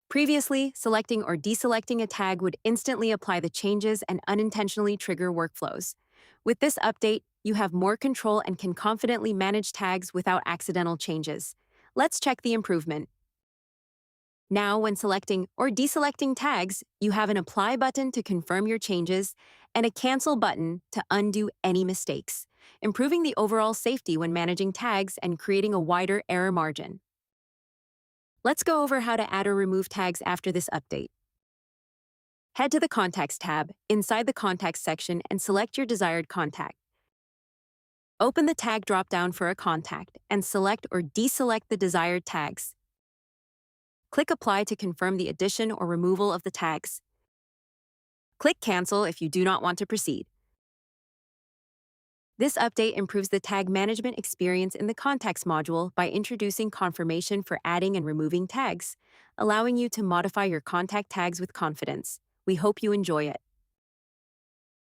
Previously, selecting or deselecting a tag would instantly apply the changes and unintentionally trigger workflows. With this update, you have more control and can confidently manage tags without accidental changes. Let's check the improvement. Now, when selecting or deselecting tags, you have an Apply button to confirm your changes and a Cancel button to undo any mistakes, improving the overall safety when managing tags and creating a wider error margin. Let's go over how to add or remove tags after this update. Head to the Contacts tab inside the Contacts section and select your desired contact. Open the Tag dropdown for a contact and select or deselect the desired tags. Click Apply to confirm the addition or removal of the tags. Click Cancel if you do not want to proceed. This update improves the tag management experience in the Contacts module by introducing confirmation for adding and removing tags, allowing you to modify your contact tags with confidence. We hope you enjoy it.